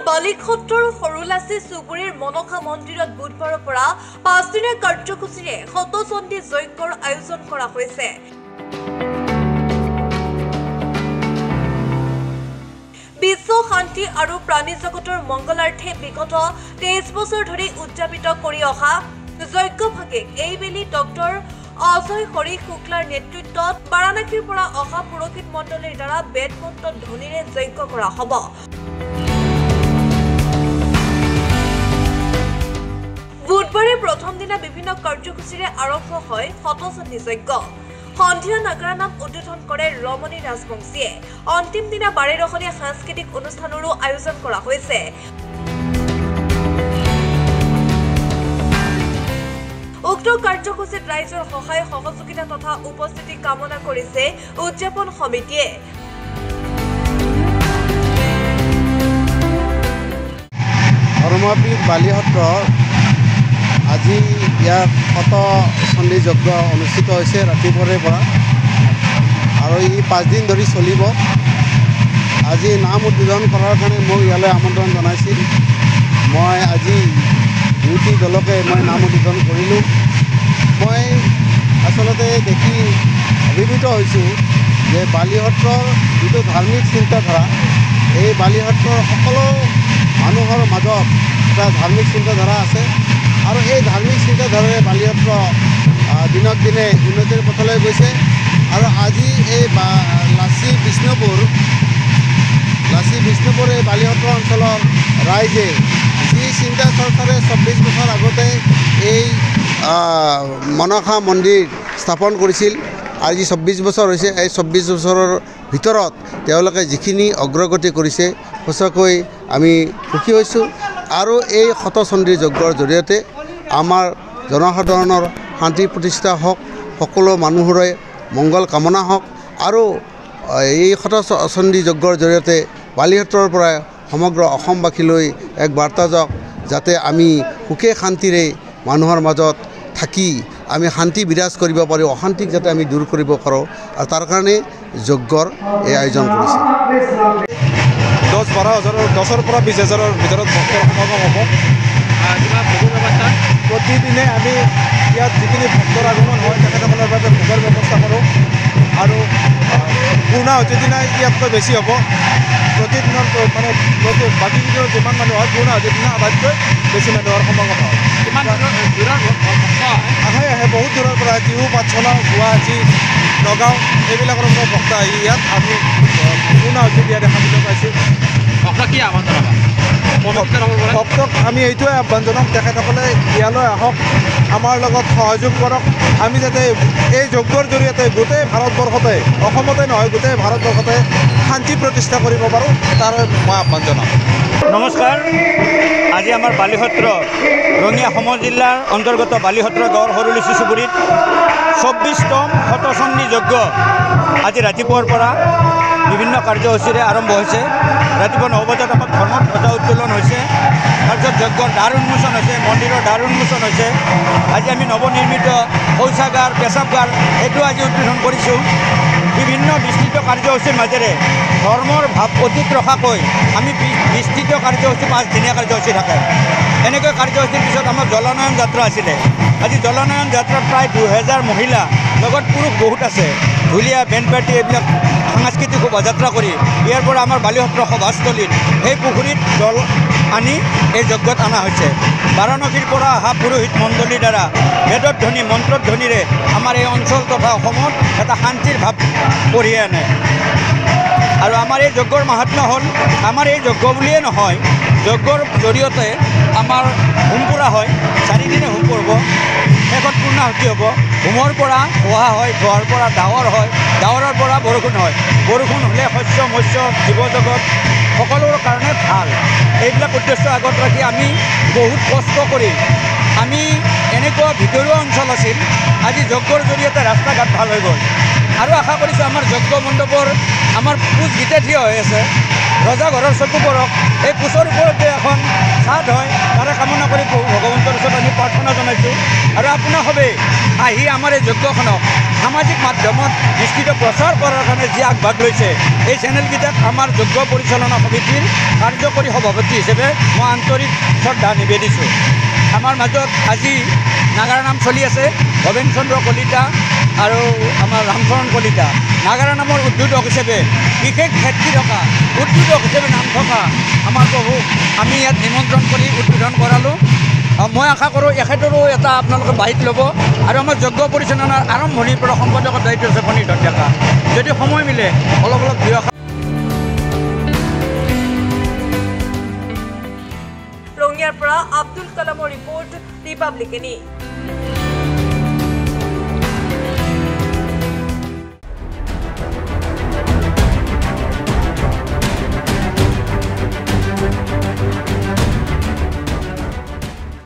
বালিখত্ৰৰ সৰুলাচি চুবুৰীৰ মনসা মন্দিৰত বুধবাৰৰ পৰা 5 দিনীয়া কাৰ্যসূচীৰে শতচণ্ডী যজ্ঞৰ আয়োজন কৰা হৈছে। বিশ্ব শান্তি আৰু প্ৰাণী জগতৰ মংগলাৰ্থে বিগত 23 বছৰ ধৰি উদযাপিত কৰি অহা যজ্ঞভাগিক এইবেলি ডক্টৰ অজয় হৰি শুক্লাৰ নেতৃত্বত বাৰাণসীৰ পৰা অহা পুৰোহিত মণ্ডলীৰ দ্বাৰা বেদ মন্ত্ৰ ধ্বনিৰে যজ্ঞ কৰা হ'ব। বুধবাৰে প্ৰথম দিনা বিভিন্ন কাৰ্যসূচীৰে আৰম্ভ হয় শতচণ্ডী যজ্ঞ। সন্ধিয়া নাগৰা নাম উদ্বোধন কৰে ৰমণী ৰাজবংশীয়ে। অন্তিম দিনা বাৰেৰহণীয়া সাংস্কৃতিক অনুষ্ঠানৰো আয়োজন কৰা হৈছে। উক্ত কাৰ্যসূচীত ৰাইজৰ সহায় সহযোগিতা তথা উপস্থিতি কামনা কৰিছে উদযাপন সমিতিয়ে। ধৰ্মপীঠ বালিসত্ৰ আজি ইয়াত শতচণ্ডী যজ্ঞ অনুষ্ঠিত হৈছে ৰাতিপুৱাৰে পৰা আৰু ই 5 দিন ধৰি চলিব। আজি নাম উদ্বোধন কৰাৰ কাৰণে মোক ইয়ালৈ আমন্ত্ৰণ জনাইছিল। মই আজি দুটি দলকে মই নাম উদ্বোধন কৰিলোঁ। মই আচলতে দেখি অভিভূত হৈছোঁ যে বালিসত্ৰৰ যিটো ধাৰ্মিক চিন্তাধাৰা, এই বালিসত্ৰৰ সকলো মানুহৰ মাজত এটা ধাৰ্মিক চিন্তাধাৰা আছে আৰু এই ধাৰ্মিক চিন্তাধাৰাৰে বালিসত্ৰ দিনক দিনে উন্নতিৰ পথলৈ গৈছে। আৰু আজি এই লাচি বিষ্ণুপুৰ এই বালিসত্ৰ অঞ্চলৰ ৰাইজে যি চিন্তা চৰ্চাৰে 24 বছৰ আগতে এই মনসা মন্দিৰ স্থাপন কৰিছিল, আজি 24 বছৰ হৈছে। এই 24 বছৰৰ ভিতৰত তেওঁলোকে যিখিনি অগ্ৰগতি কৰিছে সঁচাকৈ আমি সুখী হৈছোঁ। আৰু এই শতচণ্ডী যজ্ঞৰ জৰিয়তে আমাৰ জনসাধাৰণৰ শান্তি প্ৰতিষ্ঠা হওক, সকলো মানুহৰে মংগল কামনা হওক আৰু এই শতচণ্ডী যজ্ঞৰ জৰিয়তে বালিসত্ৰৰ পৰা সমগ্ৰ অসমবাসীলৈ এক বাৰ্তা যাওক, যাতে আমি সুখে শান্তিৰে মানুহৰ মাজত থাকি আমি শান্তি বিৰাজ কৰিব পাৰোঁ, অশান্তিক যাতে আমি দূৰ কৰিব পাৰোঁ। আৰু তাৰ কাৰণে যজ্ঞৰ এই আয়োজন কৰিছে। 10-12 হাজাৰ 10ৰ পৰা 20 হাজাৰৰ ভিতৰত ভক্তৰ সমাগম হ'ব। প্ৰতিদিনে আমি ইয়াত যিখিনি ভক্তৰ আগমন হয় তেখেতসকলৰ বাবে ভোগৰ ব্যৱস্থা কৰোঁ আৰু পূৰ্ণাহুতিৰ দিনা ইয়াতকৈ বেছি হ'ব। প্ৰতিদিনৰ মানে বাকী দিনৰ যিমান মানুহ হয় পূৰ্ণাহুতিৰ দিনা আটাইতকৈ বেছি মানুহৰ সমাগম হয়। আহে বহুত দূৰৰ পৰা টিহু, পাঠশালা, গুৱাহাটী, নগাঁও এইবিলাকৰ পৰা ভক্ত আহি ইয়াত আমি পূৰ্ণাহুতি দিয়া দেখাবলৈ পাইছোঁ। ভক্তক আমি এইটোৱে আহ্বান জনাম, তেখেতসকলে ইয়ালৈ আহক, আমাৰ লগত সহযোগ কৰক। আমি যাতে এই যজ্ঞৰ জৰিয়তে গোটেই ভাৰতবৰ্ষতে, অসমতে নহয় গোটেই ভাৰতবৰ্ষতে শান্তি প্ৰতিষ্ঠা কৰিব পাৰোঁ, তাৰ মই আহ্বান জনাম। নমস্কাৰ। আজি আমাৰ বালিসত্ৰ ৰঙিয়া সম জিলাৰ অন্তৰ্গত বালিসত্ৰ গাঁৱৰ সৰুলাচি চুবুৰীত 24তম শতচণ্ডী যজ্ঞ আজি ৰাতিপুৱাৰ পৰা বিভিন্ন কাৰ্যসূচীৰে আৰম্ভ হৈছে। ৰাতিপুৱা 9 বজাত আমাৰ ধৰ্মত ধ্বজা উত্তোলন হৈছে, তাৰপিছত যজ্ঞৰ দ্বাৰ উন্মোচন হৈছে, মন্দিৰৰ দ্বাৰ উন্মোচন হৈছে। আজি আমি নৱনিৰ্মিত শৌচাগাৰ, পেচাবগাৰ এইটো আজি উদ্বোধন কৰিছোঁ। বিভিন্ন বিস্তৃত কাৰ্যসূচীৰ মাজেৰে ধৰ্মৰ ভাৱ অটুট ৰখাকৈ আমি বিস্তৃত কাৰ্যসূচী 5 দিনীয়া কাৰ্যসূচী থাকে। এনেকৈ কাৰ্যসূচীৰ পিছত আমাৰ জলনয়ন যাত্ৰা আছিলে। আজি জলনয়ন যাত্ৰাত প্ৰায় 2000 মহিলা, লগত পুৰুষ বহুত আছে, ঢুলীয়া, বেণ্ড পাৰ্টি এইবিলাক সাংস্কৃতিক শোভাযাত্ৰা কৰি ইয়াৰ পৰা আমাৰ বালিসত্ৰ সভাস্থলীত সেই পুখুৰীত জল আনি এই যজ্ঞত অনা হৈছে। বাৰাণসীৰ পৰা অহা পুৰোহিত মণ্ডলীৰ দ্বাৰা বেদৰ ধ্বনি, মন্ত্ৰৰ ধ্বনিৰে আমাৰ এই অঞ্চল তথা অসমত এটা শান্তিৰ ভাৱ কঢ়িয়াই আনে। আৰু আমাৰ এই যজ্ঞৰ মাহাত্ম্য হ'ল, আমাৰ এই যজ্ঞ বুলিয়ে নহয়, যজ্ঞৰ জৰিয়তে আমাৰ হোম পুৰা হয়। 4 দিনে হোম পৰব, শেষত পূৰ্ণাহুতি হ'ব। হোমৰ পৰা ধোৱা হয়, ধোৱাৰ পৰা ডাৱৰ হয়, ডাৱৰৰ পৰা বৰষুণ হয়। বৰষুণ হ'লে শস্য, মৎস্য, জীৱ জগত সকলোৰ কাৰণে ভাল। এইবিলাক উদ্দেশ্য আগত ৰাখি আমি বহুত কষ্ট কৰি আমি এনেকুৱা ভিতৰুৱা অঞ্চল আছিল, আজি যজ্ঞৰ জৰিয়তে ৰাস্তা ঘাট ভাল হৈ গ'ল। আৰু আশা কৰিছোঁ আমাৰ যজ্ঞ মণ্ডপৰ আমাৰ পোজ গীতে থিয় হৈ আছে, ৰজাঘৰৰ চকু পৰক, এই পোচৰ ওপৰতে এখন ছাদ হয়, তাৰে কামনা কৰি ভগৱন্তৰ ওচৰত আমি প্ৰাৰ্থনা জনাইছোঁ। আৰু আপোনাৰ সবেই আহি আমাৰ এই যজ্ঞখনক সামাজিক মাধ্যমত বিস্তৃত প্ৰচাৰ কৰাৰ কাৰণে যি আগভাগ লৈছে, এই চেনেলকেইটাক আমাৰ যজ্ঞ পৰিচালনা সমিতিৰ কাৰ্যকৰী সভাপতি হিচাপে মই আন্তৰিক শ্ৰদ্ধা নিবেদিছোঁ। আমাৰ মাজত আজি নাগাৰা নাম চলি আছে, ভৱেন চন্দ্ৰ কলিতা আৰু আমাৰ ৰামচৰণ কলিতা। নাগাৰা নামৰ উদ্বোধক হিচাপে বিশেষ খ্যাতি থকা উদ্বোধক হিচাপে নাম থকা আমাৰ প্ৰভুক আমি ইয়াত নিমন্ত্ৰণ কৰি উদ্বোধন কৰালোঁ। মই আশা কৰোঁ এখেতৰো এটা আপোনালোকে বাহিত ল'ব। আৰু আমাৰ যজ্ঞ পৰিচালনাৰ আৰম্ভণিৰ পৰা সম্পাদকৰ দায়িত্ব আছে ফণীধৰ ডেকা। যদি সময় মিলে অলপ দুই ৰঙিয়াৰ পৰা আব্দুল কালামৰ ৰিপৰ্ট, ৰিপাব্লিক এনি।